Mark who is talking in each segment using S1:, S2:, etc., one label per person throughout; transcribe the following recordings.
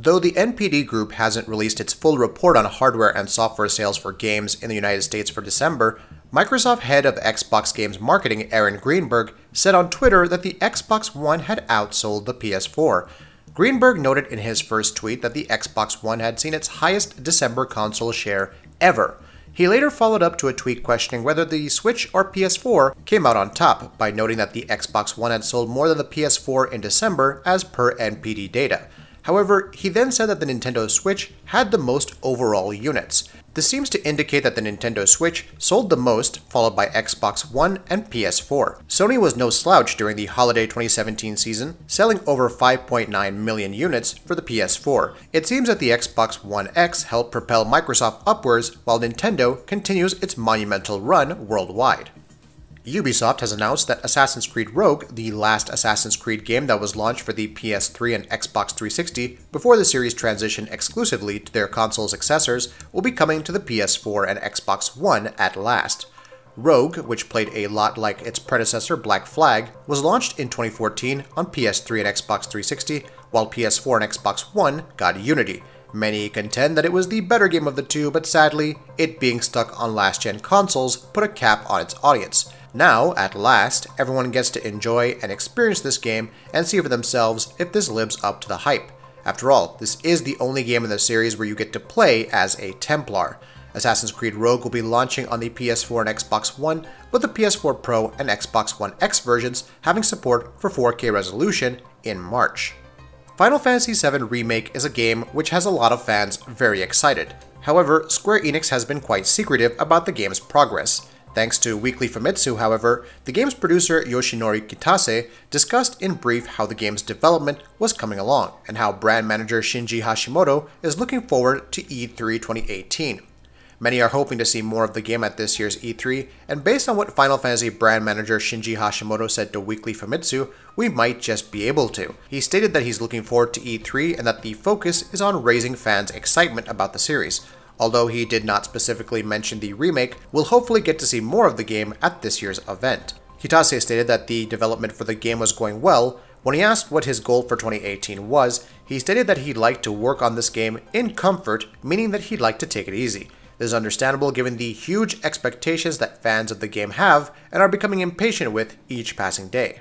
S1: Though the NPD Group hasn't released its full report on hardware and software sales for games in the United States for December, Microsoft head of Xbox Games Marketing Aaron Greenberg said on Twitter that the Xbox One had outsold the PS4. Greenberg noted in his first tweet that the Xbox One had seen its highest December console share ever. He later followed up to a tweet questioning whether the Switch or PS4 came out on top by noting that the Xbox One had sold more than the PS4 in December as per NPD data. However, he then said that the Nintendo Switch had the most overall units. This seems to indicate that the Nintendo Switch sold the most, followed by Xbox One and PS4. Sony was no slouch during the holiday 2017 season, selling over 5.9 million units for the PS4. It seems that the Xbox One X helped propel Microsoft upwards, while Nintendo continues its monumental run worldwide. Ubisoft has announced that Assassin's Creed Rogue, the last Assassin's Creed game that was launched for the PS3 and Xbox 360 before the series transitioned exclusively to their console successors, will be coming to the PS4 and Xbox One at last. Rogue, which played a lot like its predecessor Black Flag, was launched in 2014 on PS3 and Xbox 360, while PS4 and Xbox One got Unity. Many contend that it was the better game of the two, but sadly, it being stuck on last-gen consoles put a cap on its audience. Now, at last, everyone gets to enjoy and experience this game and see for themselves if this lives up to the hype. After all, this is the only game in the series where you get to play as a Templar. Assassin's Creed Rogue will be launching on the PS4 and Xbox One, with the PS4 Pro and Xbox One X versions having support for 4K resolution in March. Final Fantasy VII Remake is a game which has a lot of fans very excited. However, Square Enix has been quite secretive about the game's progress. Thanks to Weekly Famitsu, however, the game's producer Yoshinori Kitase discussed in brief how the game's development was coming along, and how brand manager Shinji Hashimoto is looking forward to E3 2018. Many are hoping to see more of the game at this year's E3, and based on what Final Fantasy brand manager Shinji Hashimoto said to Weekly Famitsu, we might just be able to. He stated that he's looking forward to E3 and that the focus is on raising fans' excitement about the series. Although he did not specifically mention the remake, we'll hopefully get to see more of the game at this year's event. Kitase stated that the development for the game was going well. When he asked what his goal for 2018 was, he stated that he'd like to work on this game in comfort, meaning that he'd like to take it easy. This is understandable given the huge expectations that fans of the game have and are becoming impatient with each passing day.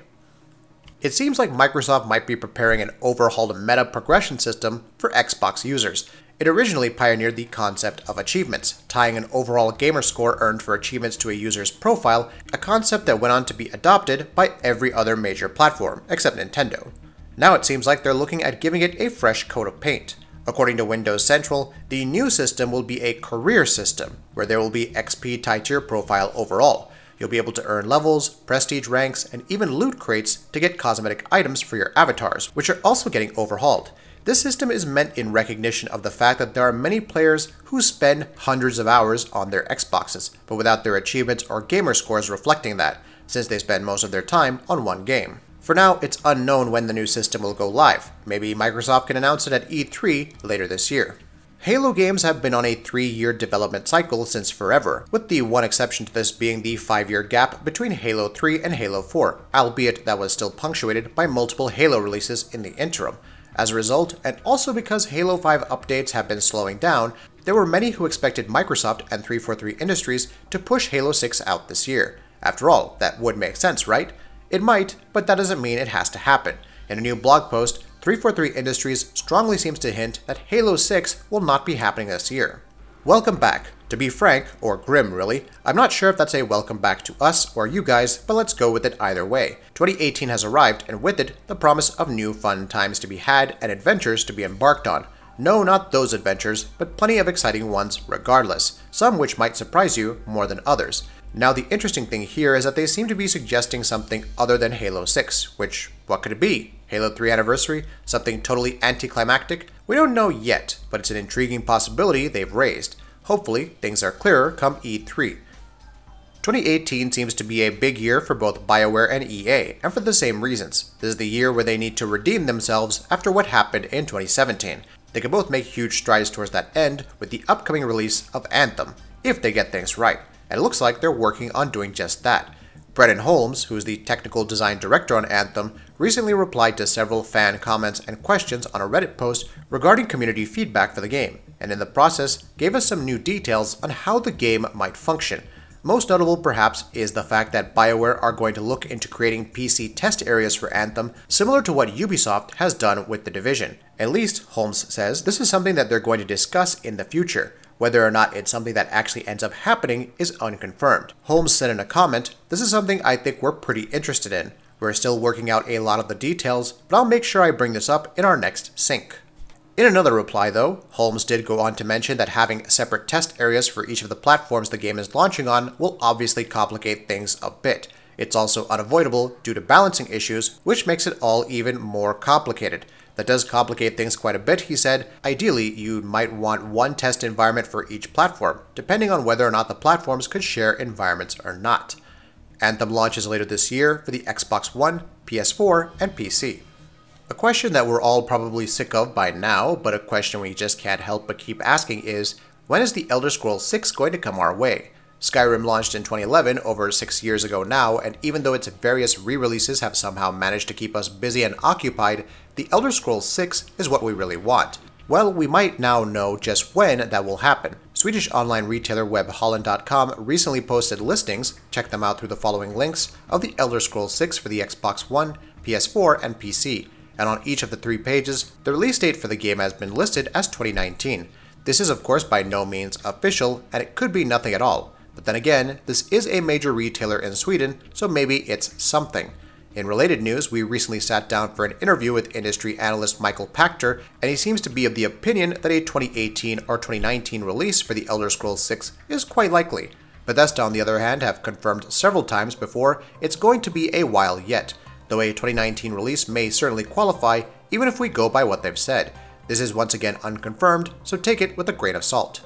S1: It seems like Microsoft might be preparing an overhauled meta progression system for Xbox users. It originally pioneered the concept of achievements, tying an overall gamer score earned for achievements to a user's profile, a concept that went on to be adopted by every other major platform, except Nintendo. Now it seems like they're looking at giving it a fresh coat of paint. According to Windows Central, the new system will be a career system, where there will be XP tied to your profile overall. You'll be able to earn levels, prestige ranks, and even loot crates to get cosmetic items for your avatars, which are also getting overhauled. This system is meant in recognition of the fact that there are many players who spend hundreds of hours on their Xboxes, but without their achievements or gamer scores reflecting that, since they spend most of their time on one game. For now, it's unknown when the new system will go live. Maybe Microsoft can announce it at E3 later this year. Halo games have been on a 3-year development cycle since forever, with the one exception to this being the 5-year gap between Halo 3 and Halo 4, albeit that was still punctuated by multiple Halo releases in the interim. As a result, and also because Halo 5 updates have been slowing down, there were many who expected Microsoft and 343 Industries to push Halo 6 out this year. After all, that would make sense, right? It might, but that doesn't mean it has to happen. In a new blog post, 343 Industries strongly seems to hint that Halo 6 will not be happening this year. Welcome back. To be frank, or grim really, I'm not sure if that's a welcome back to us or you guys, but let's go with it either way. 2018 has arrived, and with it, the promise of new fun times to be had and adventures to be embarked on. No, not those adventures, but plenty of exciting ones regardless, some which might surprise you more than others. Now the interesting thing here is that they seem to be suggesting something other than Halo 6, which, what could it be? Halo 3 Anniversary? Something totally anticlimactic? We don't know yet, but it's an intriguing possibility they've raised. Hopefully, things are clearer come E3. 2018 seems to be a big year for both BioWare and EA, and for the same reasons. This is the year where they need to redeem themselves after what happened in 2017. They can both make huge strides towards that end with the upcoming release of Anthem, if they get things right, and it looks like they're working on doing just that. Brennan Holmes, who is the technical design director on Anthem, recently replied to several fan comments and questions on a Reddit post regarding community feedback for the game, and in the process gave us some new details on how the game might function. Most notable, perhaps, is the fact that BioWare are going to look into creating PC test areas for Anthem, similar to what Ubisoft has done with The Division. At least, Holmes says, this is something that they're going to discuss in the future. Whether or not it's something that actually ends up happening is unconfirmed. Holmes said in a comment, "This is something I think we're pretty interested in. We're still working out a lot of the details, but I'll make sure I bring this up in our next sync." In another reply though, Holmes did go on to mention that having separate test areas for each of the platforms the game is launching on will obviously complicate things a bit. It's also unavoidable due to balancing issues, which makes it all even more complicated. That does complicate things quite a bit, he said. Ideally, you might want one test environment for each platform, depending on whether or not the platforms could share environments or not. Anthem launches later this year for the Xbox One, PS4, and PC. A question that we're all probably sick of by now, but a question we just can't help but keep asking is, when is The Elder Scrolls 6 going to come our way? Skyrim launched in 2011, over 6 years ago now, and even though its various re-releases have somehow managed to keep us busy and occupied, The Elder Scrolls 6 is what we really want. Well, we might now know just when that will happen. Swedish online retailer webhallen.com recently posted listings, check them out through the following links, of The Elder Scrolls 6 for the Xbox One, PS4, and PC, and on each of the 3 pages, the release date for the game has been listed as 2019. This is of course by no means official, and it could be nothing at all. But then again, this is a major retailer in Sweden, so maybe it's something. In related news, we recently sat down for an interview with industry analyst Michael Pachter, and he seems to be of the opinion that a 2018 or 2019 release for The Elder Scrolls 6 is quite likely. Bethesda, on the other hand, have confirmed several times before it's going to be a while yet, though a 2019 release may certainly qualify even if we go by what they've said. This is once again unconfirmed, so take it with a grain of salt.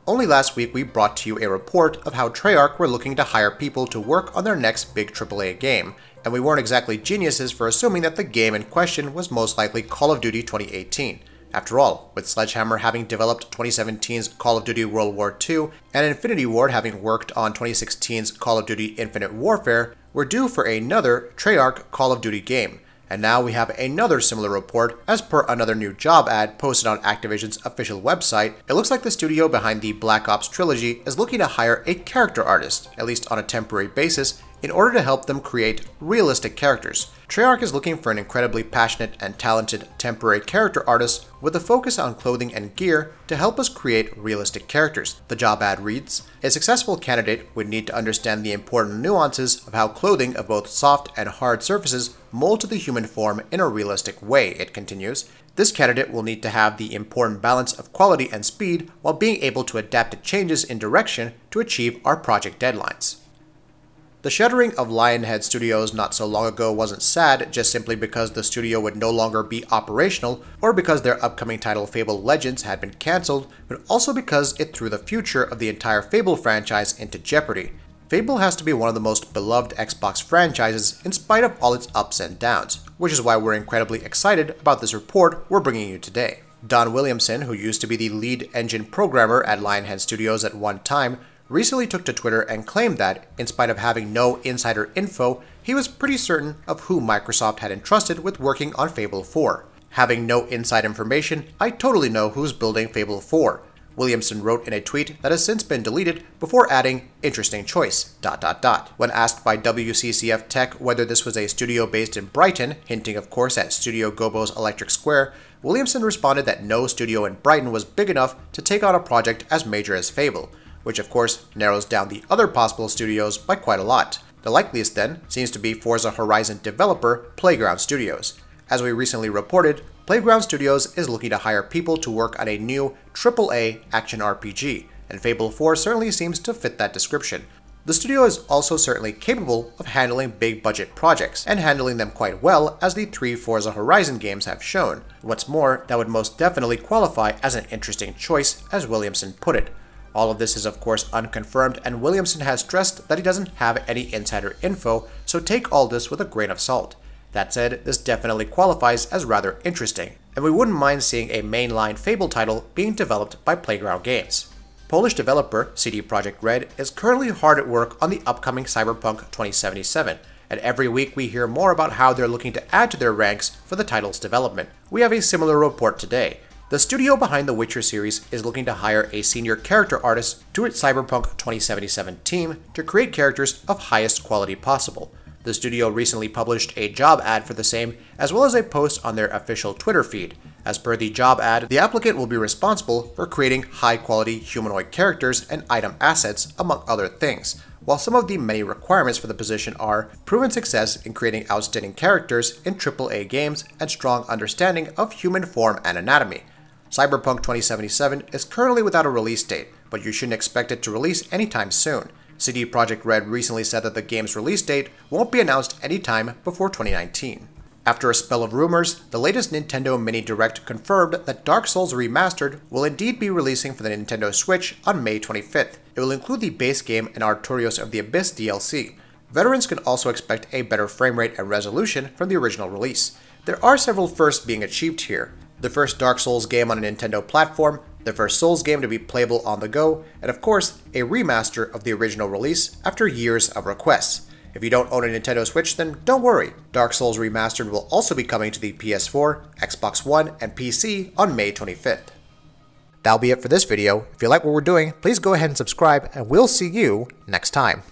S1: Only last week we brought to you a report of how Treyarch were looking to hire people to work on their next big AAA game, and we weren't exactly geniuses for assuming that the game in question was most likely Call of Duty 2018. After all, with Sledgehammer having developed 2017's Call of Duty World War II, and Infinity Ward having worked on 2016's Call of Duty Infinite Warfare, we're due for another Treyarch Call of Duty game. And now we have another similar report. As per another new job ad posted on Activision's official website, it looks like the studio behind the Black Ops trilogy is looking to hire a character artist, at least on a temporary basis, in order to help them create realistic characters. Treyarch is looking for an incredibly passionate and talented temporary character artist with a focus on clothing and gear to help us create realistic characters. The job ad reads, "A successful candidate would need to understand the important nuances of how clothing of both soft and hard surfaces mold to the human form in a realistic way," it continues. "This candidate will need to have the important balance of quality and speed while being able to adapt to changes in direction to achieve our project deadlines." The shuttering of Lionhead Studios not so long ago wasn't sad just simply because the studio would no longer be operational or because their upcoming title Fable Legends had been cancelled, but also because it threw the future of the entire Fable franchise into jeopardy. Fable has to be one of the most beloved Xbox franchises in spite of all its ups and downs, which is why we're incredibly excited about this report we're bringing you today. Don Williamson, who used to be the lead engine programmer at Lionhead Studios at one time, recently took to Twitter and claimed that, in spite of having no insider info, he was pretty certain of who Microsoft had entrusted with working on Fable 4. "Having no inside information, I totally know who's building Fable 4. Williamson wrote in a tweet that has since been deleted before adding, "Interesting choice, .. When asked by WCCF Tech whether this was a studio based in Brighton, hinting of course at Studio Gobo's Electric Square, Williamson responded that no studio in Brighton was big enough to take on a project as major as Fable, which of course narrows down the other possible studios by quite a lot. The likeliest then seems to be Forza Horizon developer Playground Studios. As we recently reported, Playground Studios is looking to hire people to work on a new AAA action RPG, and Fable 4 certainly seems to fit that description. The studio is also certainly capable of handling big budget projects, and handling them quite well as the 3 Forza Horizon games have shown. What's more, that would most definitely qualify as an interesting choice, as Williamson put it. All of this is of course unconfirmed, and Williamson has stressed that he doesn't have any insider info, so take all this with a grain of salt. That said, this definitely qualifies as rather interesting, and we wouldn't mind seeing a mainline Fable title being developed by Playground Games. Polish developer CD Projekt Red is currently hard at work on the upcoming Cyberpunk 2077, and every week we hear more about how they're looking to add to their ranks for the title's development. We have a similar report today. The studio behind the Witcher series is looking to hire a senior character artist to its Cyberpunk 2077 team to create characters of highest quality possible. The studio recently published a job ad for the same, as well as a post on their official Twitter feed. As per the job ad, the applicant will be responsible for creating high-quality humanoid characters and item assets, among other things, while some of the many requirements for the position are proven success in creating outstanding characters in AAA games and strong understanding of human form and anatomy. Cyberpunk 2077 is currently without a release date, but you shouldn't expect it to release anytime soon. CD Projekt Red recently said that the game's release date won't be announced anytime before 2019. After a spell of rumors, the latest Nintendo Mini Direct confirmed that Dark Souls Remastered will indeed be releasing for the Nintendo Switch on May 25th. It will include the base game and Artorias of the Abyss DLC. Veterans can also expect a better frame rate and resolution from the original release. There are several firsts being achieved here. The first Dark Souls game on a Nintendo platform, the first Souls game to be playable on the go, and of course, a remaster of the original release after years of requests. If you don't own a Nintendo Switch, then don't worry. Dark Souls Remastered will also be coming to the PS4, Xbox One, and PC on May 25th. That'll be it for this video. If you like what we're doing, please go ahead and subscribe, and we'll see you next time.